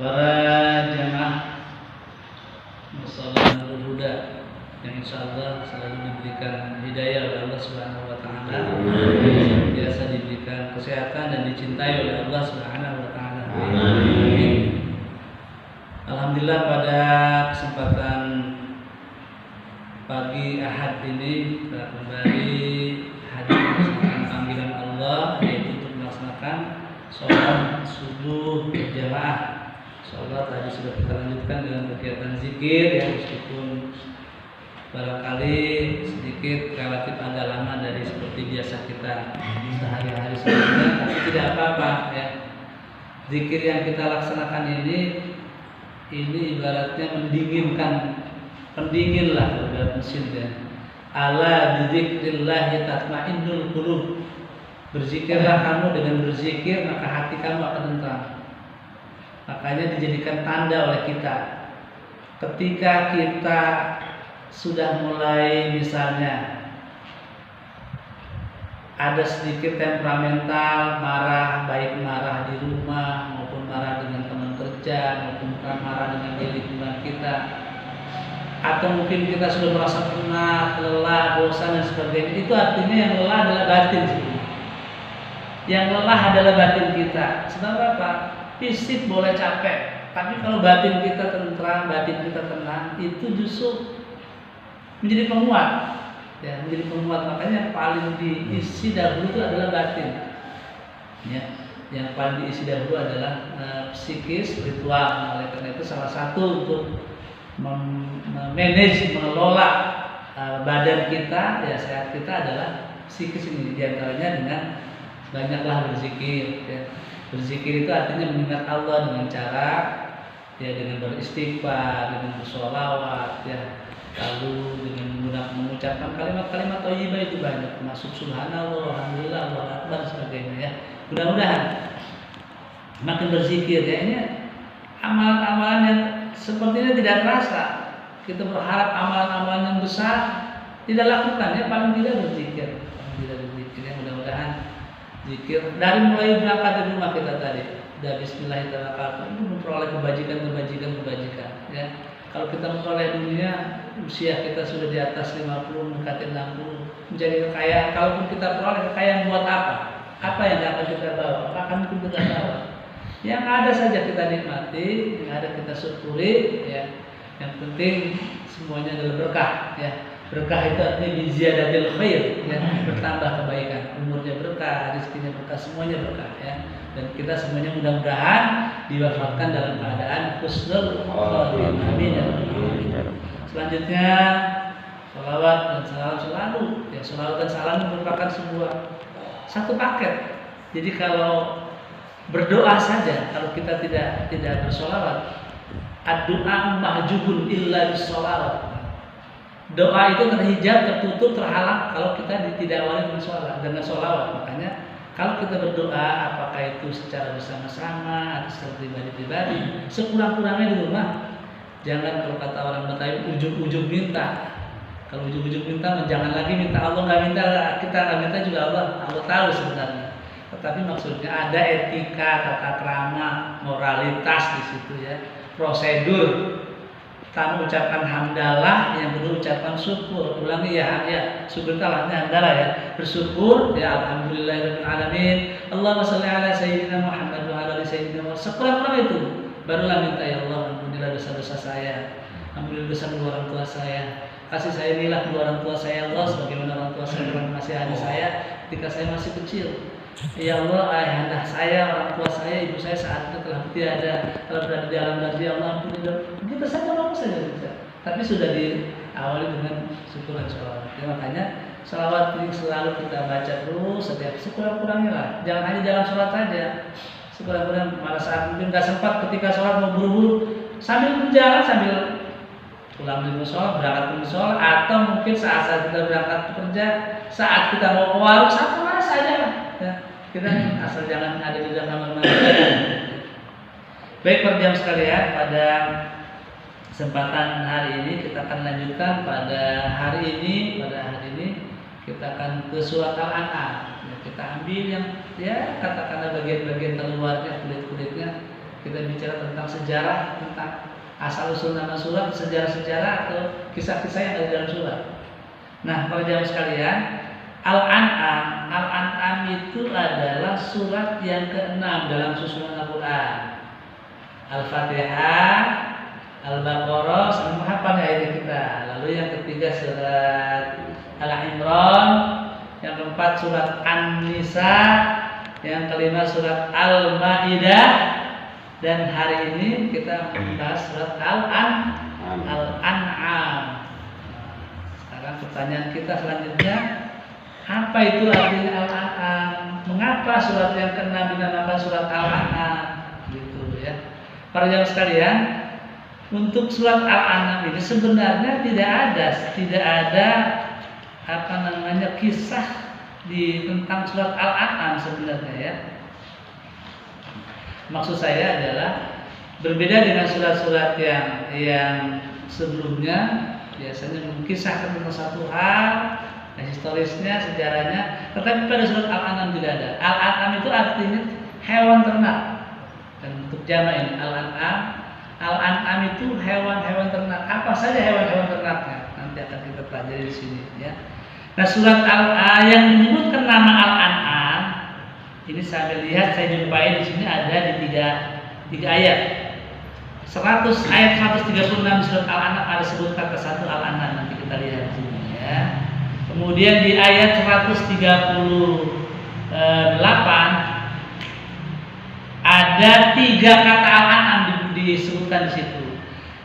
para jamaah musalla Nurul Huda yang insyaallah selalu diberikan hidayah oleh Allah Subhanahu wa taala, biasa diberikan kesehatan dan dicintai oleh Allah Subhanahu wa taala. Amin. Alhamdulillah, pada kesempatan pagi Ahad ini kita kembali hadir melaksanakan panggilan Allah, yaitu untuk melaksanakan sholat subuh berjamaah. Insyaallah tadi sudah kita lanjutkan dengan kegiatan zikir, ya, meskipun barangkali sedikit relatif agak lama dari seperti biasa kita sehari-hari sebelumnya, tapi tidak apa-apa, ya. Zikir yang kita laksanakan ini ibaratnya mendinginkan, pendingin lah ibarat mesin, ya. Ala bidzikrillahi tatmainnul qulub. Berzikirlah kamu, dengan berzikir maka hati kamu akan tentram. Makanya dijadikan tanda oleh kita ketika kita sudah mulai misalnya ada sedikit temperamental, marah, baik marah di rumah maupun marah dengan teman kerja maupun marah dengan di lingkungan kita, atau mungkin kita sudah merasa penat, lelah, bosan dan sebagainya. Itu artinya yang lelah adalah batin sebenarnya. Yang lelah adalah batin kita. Sebab apa? Fisik boleh capek, tapi kalau batin kita tentram, batin kita tenang, itu justru menjadi penguat, ya, menjadi penguat. Makanya yang paling diisi dahulu itu adalah batin, ya. Yang paling diisi dahulu adalah psikis, spiritual. Oleh karena itu salah satu untuk memanage, mengelola badan kita, ya, sehat kita adalah psikis ini. Di antaranya dengan banyaklah berzikir, ya. Berzikir itu artinya mengingat Allah dengan cara, ya, dengan beristighfar, dengan bersolawat, ya, lalu dengan mengucapkan kalimat-kalimat thayyibah itu banyak, termasuk subhanallah, alhamdulillah, Allahu akbar, sebagainya, ya. Mudah-mudahan makin berzikir, ya, ini amalan-amalan yang sepertinya tidak terasa. Kita berharap amalan-amalan yang besar tidak lakukan, ya, paling tidak berzikir, ya. Mudah-mudahan zikir dari mulai berangkat dari rumah kita tadi, dari bismillahirrahmanirrahim, itu memperoleh kebajikan, ya. Kalau kita memperoleh dunia, usia kita sudah di atas 50, mendekati 60, menjadi kekayaan. Kalaupun kita peroleh kekayaan, buat apa? Apa yang akan kita bawa? Apa akan kita bawa? Yang ada saja kita nikmati, yang ada kita syukuri, ya. Yang penting semuanya adalah berkah, ya. Berkah itu artinya biziyadatil khair, ya, bertambah kebaikan, umurnya berkah, rezekinya berkah, semuanya berkah, ya. Dan kita semuanya mudah-mudahan diwafatkan dalam keadaan husnul khotimah. Amin. Selanjutnya sholawat dan salam selalu, ya. Sholawat dan salam merupakan satu paket. Jadi kalau berdoa saja, kalau kita tidak bersolawat, ad-du'a mahjubun illa bis-sholawat. Doa itu terhijab, tertutup, terhalang kalau kita tidak awali dengan sholawat. Makanya kalau kita berdoa, apakah itu secara bersama-sama atau secara pribadi-pribadi, sekurang-kurangnya di rumah. Jangan, kalau kata orang Betawi, ujung-ujung minta. Kalau ujung-ujung minta, jangan lagi minta. Allah nggak minta, kita nggak minta juga Allah tahu sebenarnya. Tetapi maksudnya ada etika, tata krama, moralitas di situ, ya, prosedur. Pertama ucapkan hamdalah, yang kedua ucapkan syukur. Ulangi, ya, syukur itu hamdalah, ya. Bersyukur, ya, alhamdulillahirabbil alamin. Allahumma shalli ala sayyidina Muhammad wa ala ali sayyidina Muhammad. Sekurang-kurang itu barulah minta, ya Allah, ampunilah dosa-dosa saya. Ampunilah dosa kedua orang tua saya. Kasih saya inilah kedua orang tua saya, Allah, sebagaimana orang tua saya telah mengasihani saya ketika saya masih kecil. Ya Allah, ayahanda saya, orang tua saya, ibu saya saat itu telah tiada, telah berada di alam darjah, ya Allah, ampunilah. Kita saja mau saja bisa. Tapi sudah diawali dengan syukur dan sholawat. Ya, makanya sholawat ini selalu kita baca terus setiap sekurang-kurangnya lah. Jangan hanya dalam sholat saja. Sekurang-kurangnya pada saat mungkin nggak sempat ketika sholat mau buru-buru, sambil berjalan, sambil pulang dari sholat, berangkat ke sholat, atau mungkin saat kita berangkat bekerja, saat kita mau ke warung, satu saja lah. Ya, kita asal jangan ada di dalam kamar mandi. Baik, para jamaah sekalian, pada kesempatan hari ini kita akan lanjutkan pada hari ini kita akan ke surat Al-An'am. Ya, kita ambil yang, ya, katakanlah bagian-bagian terluarnya, kulit-kulitnya, kita bicara tentang sejarah, tentang asal usul nama surat, sejarah-sejarah atau kisah-kisah yang ada di dalam surat. Nah, para jamaah sekalian, Al-An'am itu adalah surat yang ke-6 dalam susunan Al-Quran. Al-Fatihah, Al-Baqarah, sama hafal ayat kita. Lalu yang ketiga surat Al-Imran, yang keempat surat An-Nisa, yang kelima surat Al-Maidah, dan hari ini kita membahas surat Al-An'am. Sekarang pertanyaan kita selanjutnya, apa itu artinya Al-An'am? Mengapa surat yang ke-6 dinamakan surat Al-An'am? Gitu ya. Para jamaah sekalian, untuk surat Al-An'am ini sebenarnya tidak ada kisah tentang surat Al-An'am sebenarnya ya. Maksud saya adalah berbeda dengan surat-surat yang sebelumnya, biasanya mengkisahkan tentang satu hal, historisnya, sejarahnya, tetapi pada surat Al-An'am tidak ada. Al-An'am itu artinya hewan ternak. Dan untuk jama ini Al-An'am itu hewan-hewan ternak. Apa saja hewan-hewan ternaknya? Nanti akan kita pelajari di sini ya. Nah, surat yang menyebutkan nama Al-An'am ini saya jumpai di sini ada di tiga ayat. 136 surat Al-An'am ada sebut kata satu Al-An'am, nanti kita lihat di sini ya. Kemudian di ayat 138 ada 3 kata Al-An'am disebutkan di situ.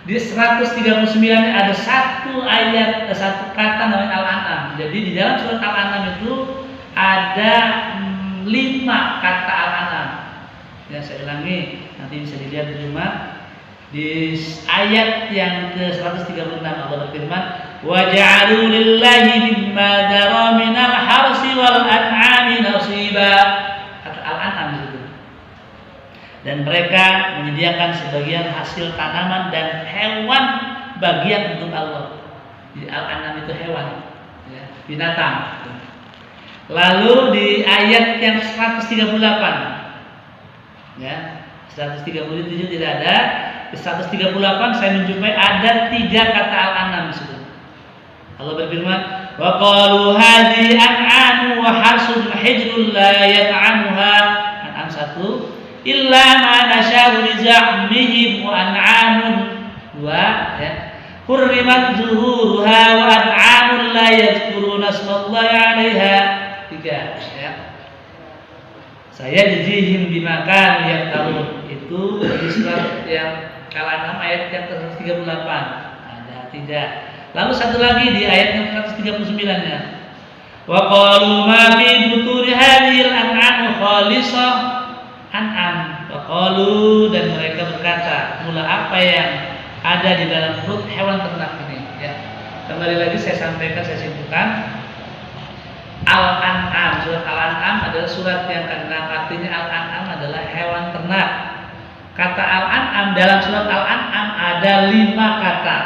Di 139 ada satu kata namanya Al-An'am. Jadi di dalam surat Al-An'am itu ada 5 kata Al-An'am. Ya, saya ulangi, nanti bisa dilihat di rumah. Di ayat yang ke-136 Allah berfirman, "Wa ja'alu lillahi mimma dzara minal harsi wal an'ami nasiba." Kata Al-An'am itu. Dan mereka menyediakan sebagian hasil tanaman dan hewan bagian untuk Allah. Jadi Al-An'am itu hewan, ya, binatang. Lalu di ayat yang 138, ya, 137 tidak ada. Di 138 saya menjumpai ada 3 kata Al-An'am di situ. Allah berfirman, "Wa qalu hadhihi an'amu wa harsun hijrun la yat'amuha." An'am 1, "Illa ma nasha'u li za'mihim wa an'amun." 2 ya. "Hurrimat zuhuruha wa an'amun la yadhkuruna ismallahi 'alaiha." 3 ya. Saya jazihim bimakan yang tahu itu di surat yang Al-An'am ayat yang ke-138 ada 3. Lalu satu lagi di ayat yang 139-nya. Wa qalu ma fi buturi hadhil an'am khalisah an'am. Wa qalu, dan mereka berkata, mula apa yang ada di dalam perut hewan ternak ini ya. Kembali lagi saya sampaikan, saya simpulkan. Al-An'am, surat Al-An'am adalah surat yang ke-6, artinya Al-An'am adalah hewan ternak. Kata Al-An'am dalam surat Al-An'am ada 5 kata.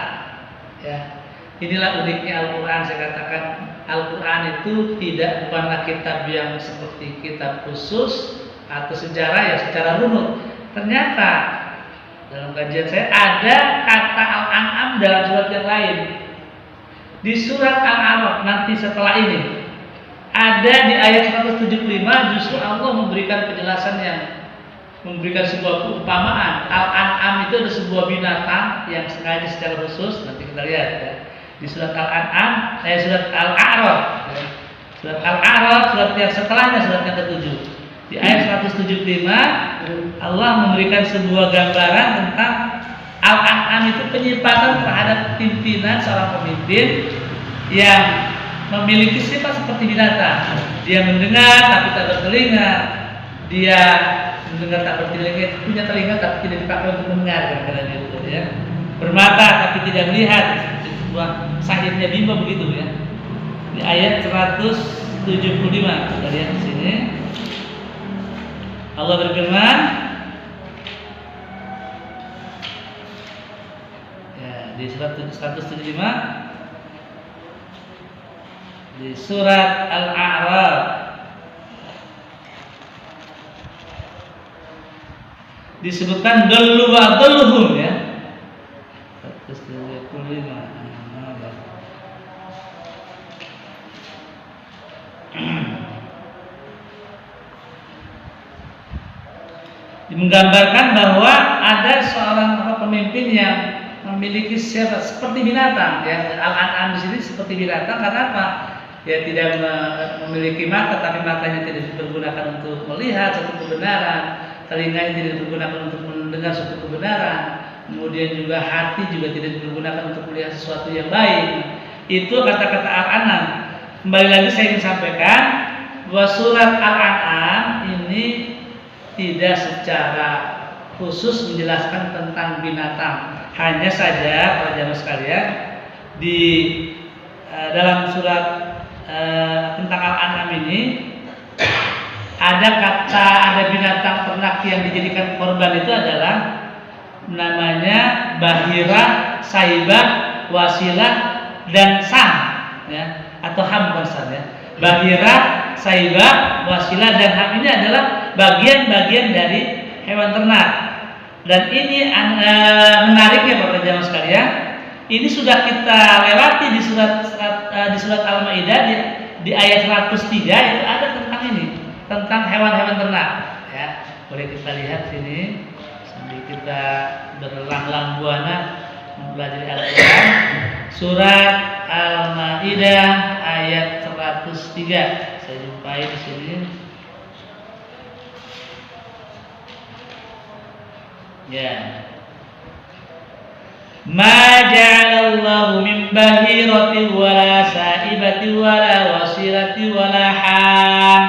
Ya. Inilah uniknya Al-Quran. Saya katakan Al-Quran itu bukanlah kitab yang seperti kitab khusus atau sejarah ya secara runut. Ternyata dalam kajian saya ada kata Al-An'am dalam surat yang lain. Di surat Al-A'raf nanti setelah ini ada di ayat 175 justru Allah memberikan penjelasan memberikan sebuah perumpamaan. Al-An'am itu ada sebuah binatang yang sengaja secara khusus, nanti kita lihat ya. Di surat Al-An'am, surat Al-A'raf ya. Surat Al-A'raf, surat yang setelahnya, surat yang ke-7. Di ayat 175 Allah memberikan sebuah gambaran tentang Al-An'am itu penyifatan terhadap pimpinan seorang pemimpin yang memiliki sifat seperti binatang. Dia mendengar tapi tak bertelinga. Dia mendengar tak bertelinga, punya telinga tapi tidak dipakai untuk mendengar, kadang-kadang itu ya. Bermata tapi tidak melihat. Sebuah sahihnya Bimba begitu ya. Di ayat 175 kita lihat di sini. Allah berfirman, ya, di 175 di surat Al-A'raf, disebutkan dulu wa duluhum ya. 135. Menggambarkan bahwa ada seorang pemimpin yang memiliki sifat seperti binatang ya. Al-An'am di sini seperti binatang karena apa? Ya tidak memiliki mata, tapi matanya tidak dipergunakan untuk melihat suatu kebenaran, telinganya tidak dipergunakan untuk mendengar suatu kebenaran, kemudian juga hati juga tidak dipergunakan untuk melihat sesuatu yang baik. Itu kata-kata Al-An'am. Kembali lagi saya ingin sampaikan bahwa surat Al-An'am ini tidak secara khusus menjelaskan tentang binatang. Hanya saja para jamaah sekalian di dalam surat tentang Al-An'am ini ada binatang ternak yang dijadikan korban itu adalah namanya bahira, saibah, wasilah dan sam ya, atau ham bukan ya. Bahira, saibah, wasilah dan ham ini adalah bagian-bagian dari hewan ternak. Dan ini menariknya para jamaah sekalian, ini sudah kita lewati di surat Al-Maidah di ayat 103 itu ada tentang ini, tentang hewan-hewan ternak ya. Boleh kita lihat sini sambil kita berlang-lang buana mempelajari Al-Quran. Surat Al-Maidah ayat 103. Saya jumpai di sini. Ya. Ma ja'alallahu min bahiratin wala sa'ibatin wala wasilati wala ham.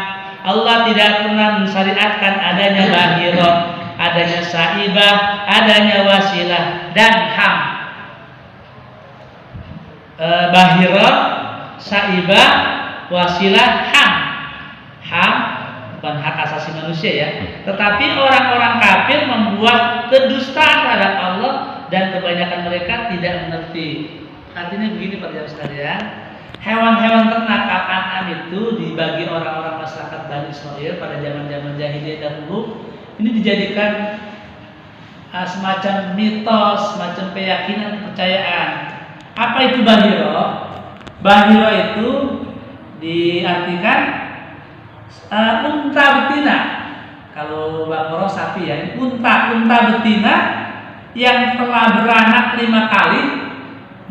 Allah tidak pernah mensyariatkan adanya bahirah, adanya sa'ibah, adanya wasilah dan ham. Bahirah, sa'ibah, wasilah, ham. Ham bukan hak asasi manusia ya, tetapi orang-orang kafir membuat kedustaan terhadap Allah dan kebanyakan mereka tidak mengerti. Artinya begini para jamaah sekalian, hewan-hewan ternak Al-An'am itu dibagi orang-orang masyarakat Bani Israil pada zaman-zaman jahiliyah dahulu ini dijadikan semacam mitos, semacam keyakinan, kepercayaan. Apa itu bahiro? Bahiro itu diartikan unta betina. Kalau Baqarah sapi ya, unta betina yang telah beranak 5 kali,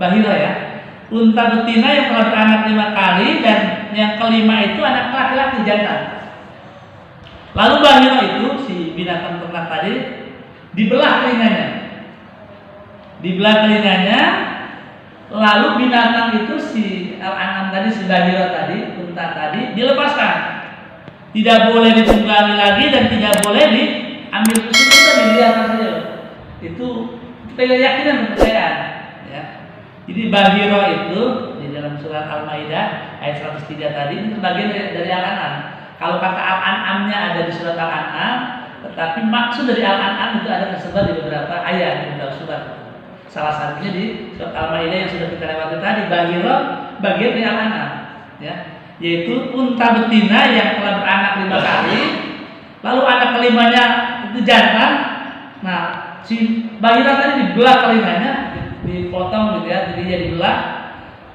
bahiro ya. Unta betina yang telah beranak 5 kali dan yang kelima itu anak laki-laki jantan. Lalu bahiro itu si binatang ternak tadi dibelah telinganya, lalu binatang itu si Al-An'am tadi, si bahiro tadi, unta tadi dilepaskan. Tidak boleh ditunggangi lagi dan tidak boleh diambil susu, kita dilihatkan saja. Itu keyakinan, kepercayaan ya. Jadi bahiro itu di dalam surat Al-Maidah ayat 103 tadi itu bagian dari Al-An'am. Kalau kata Al-An'amnya ada di surat Al-An'am, tetapi maksud dari Al-An'am itu ada tersebar di beberapa ayat di dalam surat. Salah satunya di surat Al-Maidah yang sudah kita lewati tadi, bahiro bagian dari Al-An'am ya, yaitu unta betina yang telah beranak 5 kali, lalu anak kelimanya itu jantan. Nah, si bahira tadi dibelah telinganya, dipotong gitu ya, jadi dia dibelah,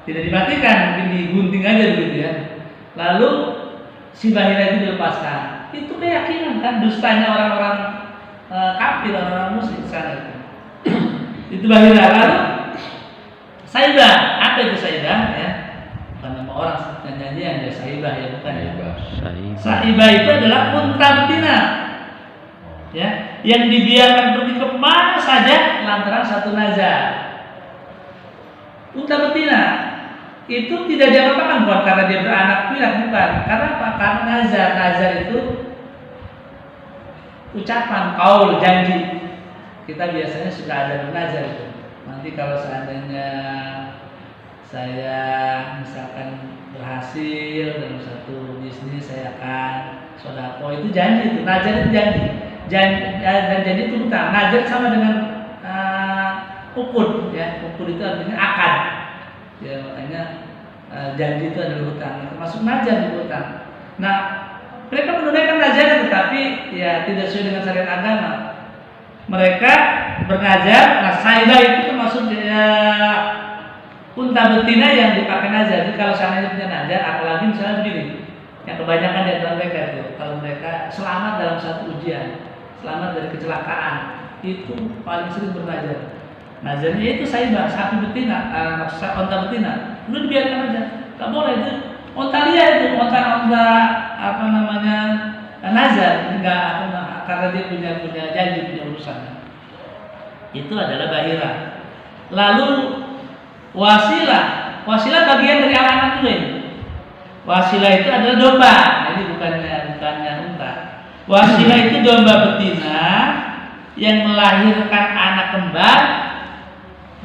tidak dimatikan, mungkin digunting aja begitu ya. Lalu si bahira itu dilepaskan. Itu keyakinan kan, dustanya orang-orang kafir, orang-orang musyrik sana itu. Itu bahira. Lalu saibah, apa itu saibah ya? Bukan nama orang nyanyian ya, saibah ya, bukan ya. Saibah itu adalah unta betina ya, yang dibiarkan pergi ke mana saja lantaran satu nazar. Unta betina itu tidak diapa-apakan bukan karena dia beranak pinak, bukan. Karena apa? Karena nazar itu ucapan, qaul, janji. Kita biasanya sudah ada bernazar itu. Nanti kalau seandainya saya misalkan berhasil dalam satu bisnis, saya akan sodako, itu janji, itu nazar, itu janji. Dan janji itu bukan. Nazar sama dengan ukud ya. Ukud itu artinya akad ya, makanya janji itu adalah hutang, termasuk nazar di hutang. Nah, mereka menunaikan nazar tetapi ya tidak sesuai dengan syariat agama. mereka bernazar. Nah, saibah itu termasuk unta betina yang dipakai nazar. Jadi kalau seandainya punya nazar, apalagi misalnya begini, yang kebanyakan di antara mereka itu, kalau mereka selamat dalam satu ujian, selamat dari kecelakaan, itu paling sering bernazar. Nazarnya itu saibah, sapi betina, unta betina. Lu dibiarkan aja, tak boleh itu. Unta liar itu, unta apa namanya nazar, enggak karena dia punya janji, punya urusan. Itu adalah bahira. Lalu wasilah bagian dari anak-anak juga ini. Wasilah itu adalah domba. Nah, ini bukannya unta. Wasilah itu domba betina yang melahirkan anak kembar,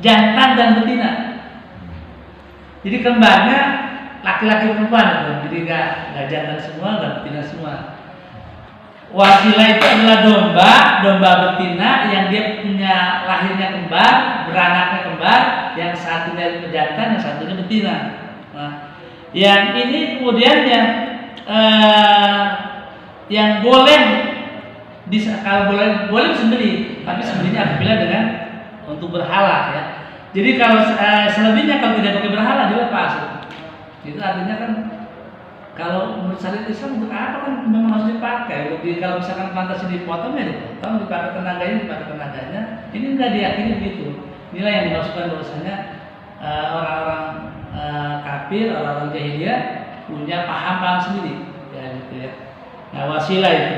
jantan dan betina. Jadi kembarnya laki-laki perempuan, jadi nggak jantan semua, nggak betina semua. Wasilah itu adalah domba betina yang dia punya lahirnya kembar, beranaknya kembar, yang satunya jantan, yang satunya betina. Nah, yang ini kemudian yang boleh kalau boleh disembelih, tapi sembelihnya apabila dengan untuk berhala ya. Jadi kalau selebihnya kalau tidak pakai berhala dilepas. Itu artinya kan kalau menurut syariat Islam untuk apa kan memang harus dipakai. Kalau misalkan pantas dipotong ya dipotong, dipakai tenaganya. Ini enggak diyakini begitu. Inilah yang dimaksudkan bahwasanya orang-orang kafir, orang-orang jahiliyah punya paham sendiri, ya gitu ya. Nah, wasilah itu.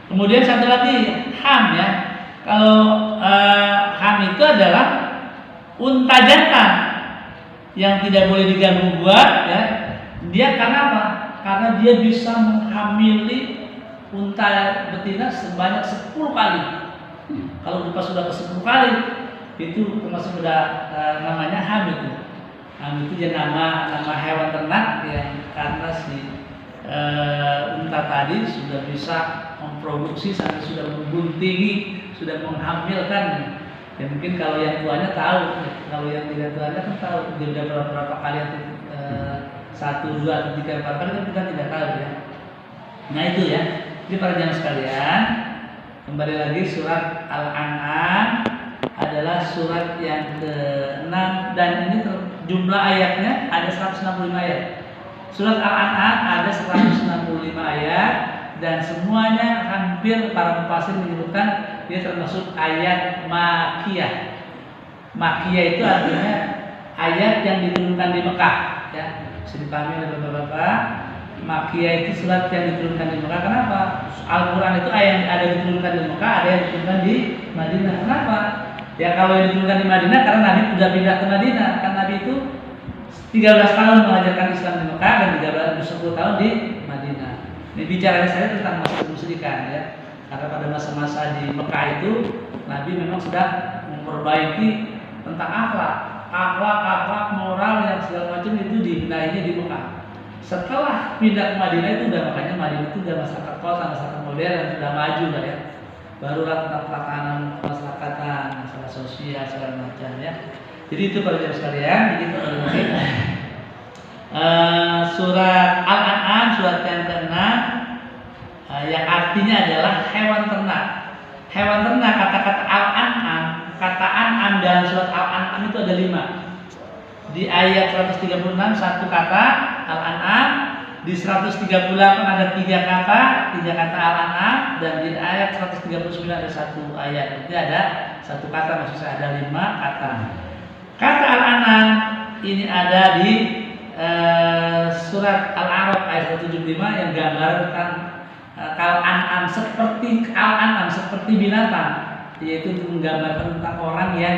Kemudian satu lagi ham ya. Kalau ham itu adalah unta jantan yang tidak boleh diganggu buat ya. Dia karena apa? Karena dia bisa menghamili unta betina sebanyak 10 kali. Kalau pas sudah ke 10 kali itu termasuk sudah namanya ham itu. Ham itu dia nama hewan ternak yang karena si unta tadi sudah bisa memproduksi sampai sudah membuntingi, sudah menghamilkan. Ya mungkin kalau yang tuanya tahu, kalau yang tidak tuanya kan tahu dia sudah berapa kali satu, dua, atau tiga, 4 kali kan kita tidak tahu ya. Nah itu ya. Jadi para jamaah sekalian, kembali lagi surat Al-An'am adalah surat yang ke-6 dan ini jumlah ayatnya ada 165 ayat. Surat Al-An'am ada 165 ayat dan semuanya hampir para mufassir menyebutkan dia termasuk ayat Makkiyah. Makkiyah itu artinya ayat yang diturunkan di Mekah ya. Bisa dipahami oleh bapak-bapak. Makkiyah itu surat yang diturunkan di Mekah. Kenapa? Al-Quran itu ayat yang ada diturunkan di Mekah, ada yang diturunkan di Madinah. Kenapa? Ya kalau yang diturunkan di Madinah karena Nabi sudah pindah ke Madinah. Kan Nabi itu 13 tahun mengajarkan Islam di Mekah dan 10 tahun di Madinah. Ini bicaranya saya tentang masa kemusyrikan ya. Karena pada masa-masa di Mekah itu Nabi memang sudah memperbaiki tentang akhlak moral yang segala macam itu dibenahinya di Mekah. Setelah pindah ke Madinah itu udah, makanya Madinah itu udah masyarakat kota, masyarakat modern, sudah maju lah ya. Barulah tentang pelaksanaan masyarakatan, masalah sosial segala macam ya. Jadi itu para jamaah sekalian, begitu surat Al-An'am surat yang ke-6 yang artinya adalah hewan ternak. Hewan ternak, kata-kata Al-An'am, kata An'am dalam surat Al-An'am itu ada 5. Di ayat 136 satu kata Al-An'am, di 138 ada 3 kata Al-An'am, dan di ayat 139 ada 1 ayat. Jadi ada 1 kata, maksudnya ada 5 kata. Kata Al-An'am ini ada di surat Al-A'raf ayat 175 yang gambarkan Al-An'am seperti binatang, yaitu menggambarkan tentang orang yang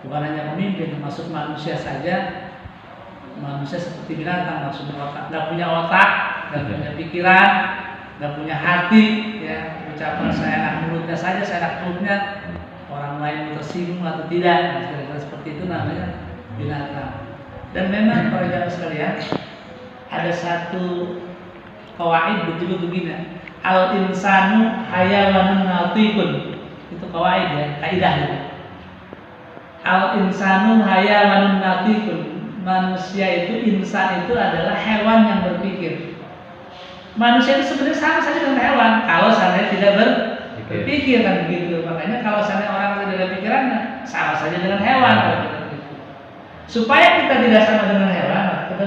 bukan hanya pemimpin, termasuk manusia saja. Manusia seperti binatang, maksudnya nggak punya otak, nggak punya pikiran, nggak punya hati, ya ucapan seenak mulutnya saja, seenak perutnya, orang lain tersinggung atau tidak, nah, seperti itu namanya binatang. Dan memang para jamaah sekalian ada satu qawaid betul begini, al insanu hayawanun natiqun, itu qawaid ya, kaidahnya. Al insanu hayawanun natiqun, manusia itu, insan itu adalah hewan yang berpikir. Manusia itu sebenarnya sama saja dengan hewan kalau seandainya tidak berpikir kan begitu. Makanya kalau misalnya orang tidak ada pikirannya, sama saja dengan hewan. Supaya kita tidak sama dengan hewan, kita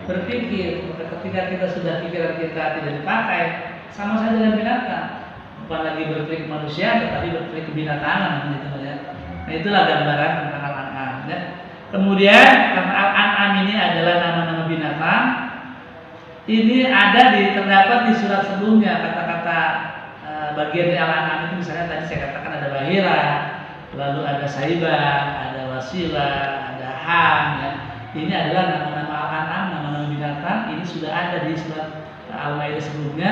berpikir. Maka ketika kita sudah pikiran kita tidak dipakai, sama saja dengan binatang. Bukan lagi berpikir manusia, tetapi berpikir kebinatangan gitu ya. Nah itulah gambaran tentang al-an'am. Ya. Kemudian al-an'am ini adalah nama-nama binatang. Ini terdapat di surat sebelumnya kata-kata bagian dari al-an'am itu, misalnya tadi saya katakan ada bahira, lalu ada saibah, ada wasilah, ada ham. Ya. Ini adalah nama-nama al-an'am, nama-nama binatang. Ini sudah ada di surat Al-Maidah sebelumnya.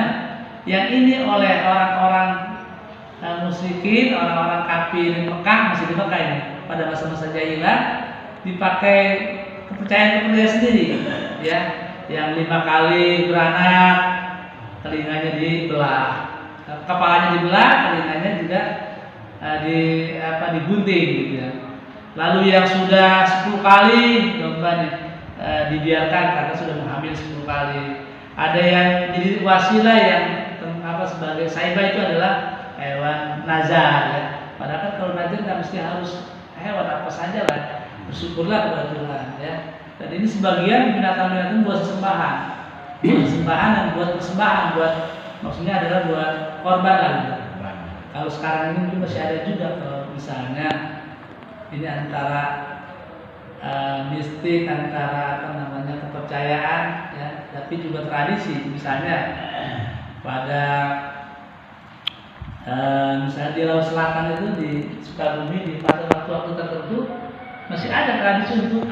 Yang ini oleh orang-orang musyrikin, orang-orang kafir di Mekah, masih di Mekah ini pada masa-masa jahilah, dipakai kepercayaan sendiri, ya, yang 5 kali beranak, telinganya dibelah, kepalanya dibelah, telinganya juga digunting, gitu ya. Lalu yang sudah 10 kali dibiarkan karena sudah menghamil 10 kali. Ada yang jadi wasilah yang sebagai saibah itu adalah hewan nazar, ya. Padahal kan kalau nazar nggak mesti harus hewan apa saja lah. Bersyukurlah kepada Tuhan, ya. Dan ini sebagian binatang-binatang buat sesembahan, dan buat persembahan, maksudnya adalah buat korban lah. Gitu. Kalau sekarang ini masih ada juga, kalau misalnya ini antara mistik, antara kepercayaan, ya, tapi juga tradisi. Misalnya pada misalnya di Laut Selatan itu, di Sukabumi, pada waktu-waktu tertentu masih ada tradisi untuk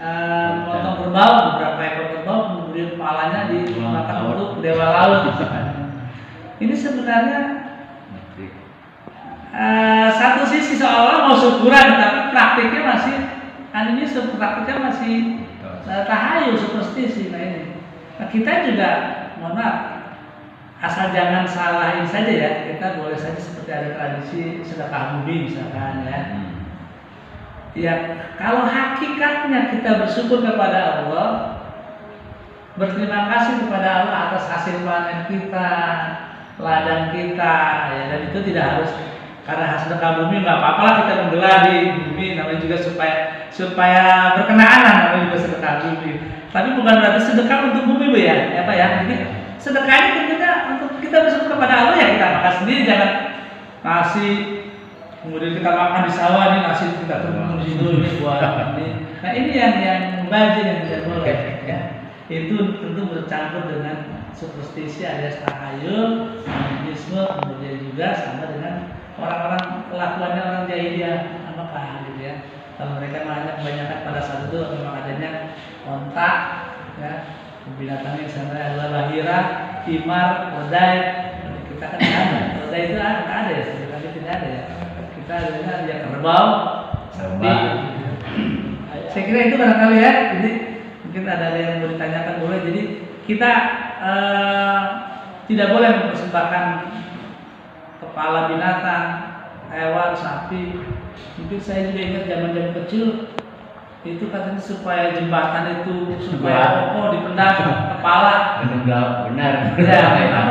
memotong kerbau, beberapa ekor kerbau, kemudian kepalanya dimakan untuk dewa laut. Ini sebenarnya satu sisi seolah mau syukuran, tapi praktiknya masih tahayul, superstisi. Nah, kita juga mohon maaf, asal jangan salahin saja ya. Kita boleh saja seperti ada tradisi sedekah bumi misalkan, ya. Ya, kalau hakikatnya kita bersyukur kepada Allah, berterima kasih kepada Allah atas hasil panen kita, ladang kita, ya, dan itu tidak harus karena sedekah bumi, nggak apa-apa lah kita menggelar di bumi, namanya juga supaya berkenaan, namanya juga sedekah bumi. Tapi bukan berarti sedekah untuk bumi, Bu, ya. Ya Pak ya. Jadi sedekahnya tentunya untuk kita bersyukur kepada Allah, ya kita makan sendiri, jangan ngasih kemudian kita makan di sawah, ini ngasih kita turun di situ ini buat ini. Nah, ini yang membazir, yang tidak boleh, ya. Itu tentu bercampur dengan superstisi alias tahayul, animisme, kemudian juga sama dengan orang-orang kelakuannya orang jahiliyah Mekah, gitu ya. Kalau mereka kebanyakan pada saat itu memang adanya ontak, ya, binatangnya misalnya adalah bahira, himar, keledai. Kita kan tidak ada, keledai itu ada ya, tapi tidak ada ya. Kita adanya ya kerbau, sapi. Saya kira itu barangkali ya. Jadi mungkin ada yang mau ditanyakan, boleh. Jadi kita tidak boleh mempersembahkan kepala binatang, hewan, sapi. Mungkin saya juga ingat zaman kecil itu katanya supaya jembatan itu supaya kokoh dipendam kepala. Benar. Ya,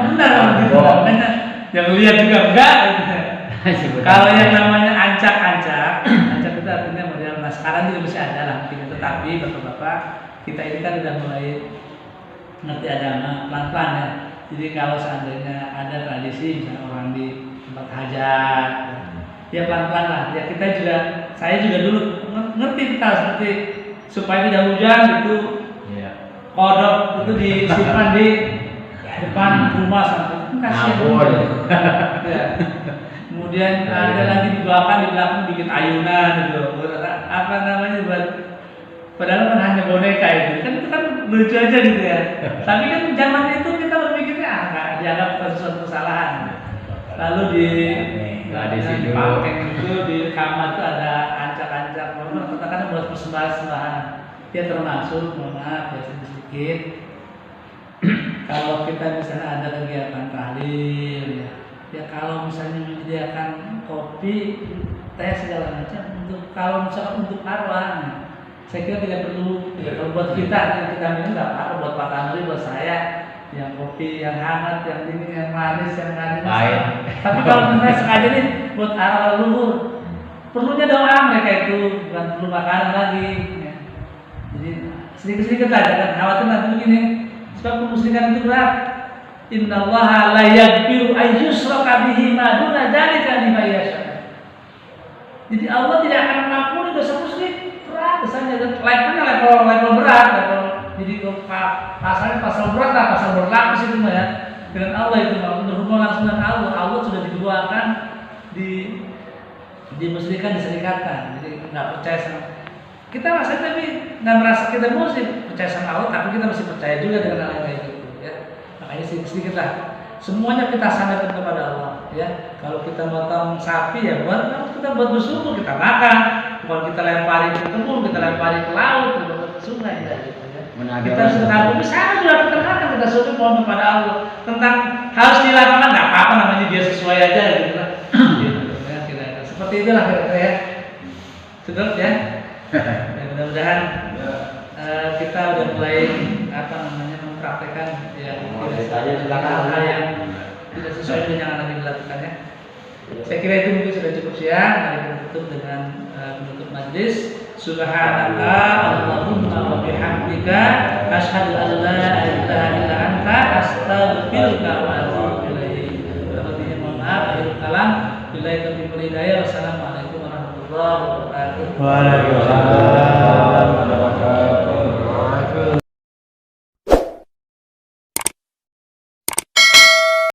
benar gitu. Makanya yang lihat juga enggak. Kalau yang namanya ancak itu artinya model. Nah, sekarang juga masih ada lah mungkin, tetapi bapak-bapak kita ini kan udah mulai ngerti agama pelan-pelan, ya. Jadi kalau seandainya ada tradisi misalnya orang di tempat hajat, ya pelan-pelan lah. Ya saya juga dulu ngerti kita seperti supaya tidak hujan itu, kodok itu disimpan di depan rumah sampai kasihan. Ya. Kemudian ada lagi di belakang bikin ayunan gitu. Apa namanya buat, padahal kan hanya boneka itu kan lucu aja gitu ya. Tapi kan zaman itu kita berpikirnya nggak dianggap sesuatu kesalahan. Lalu di pangkeng itu di kamar itu ada ancak-ancak, katakan buat persembahan. Ya termasuk, mohon maaf ya sedikit. Kalau kita misalnya ada kegiatan tahlil, ya kalau misalnya menyediakan kopi, teh segala macam kalau misalkan untuk arwah, saya kira tidak perlu buat kita minum nggak apa-apa, buat Pak Tamri, buat saya yang kopi, yang hangat, yang dingin, yang manis, yang manis. Lain. Tapi kalau misalnya sengaja nih buat awal luhur, perlunya doa mereka itu, bukan perlu makanan lagi. Ya. Jadi sedikit-sedikit aja, jangan khawatir nanti begini. Sebab kemusyrikan itu berat. Innallaha la yaghfiru an yushraka bihi ma duna dzalika liman yasha. Jadi Allah tidak akan mengampuni dosa musyrik, berat dosanya, levelnya level berat, level. Jadi pasal berat lah, pasal berlapis itu ya. Dengan Allah itu berhubungan langsung dengan Allah. Allah sudah diduakan, dimusyrikkan, diserikatkan. Jadi nggak percaya sama kita, rasanya tapi nggak merasa kita musyrik, percaya sama Allah, tapi kita masih percaya juga dengan hal yang kayak gitu ya. Makanya sedikit lah, semuanya kita sandarkan kepada Allah ya. Kalau kita motong sapi ya kita buat bersyukur, kita makan. Kalau kita lempari ke kebun, kita lempari ke laut, kita buat ke sungai ya, gitu ya. Kita sudah sama juga peternakan, kita syukur mohon kepada Allah. Tentang harus dilakukan nggak apa-apa, namanya dia sesuai aja gitu lah. Kira-kira seperti itulah kira-kira ya. Sudah ya. Ya, mudah-mudahan kita udah mulai mempraktekkan ya hal yang tidak sesuai dengan yang Nabi dilakukan ya. Saya kira itu mungkin sudah cukup siang. Mari kita tutup dengan penutup majlis. Subhanaka Allahumma wa bihamdika asyhadu an la ilaha illa anta astaghfiruka wa atubu ilaik. Mohon maaf, akhirul kalam. Billahi taufiq wal hidayah. Wassalamualaikum warahmatullahi wabarakatuh. Waalaikumsalam.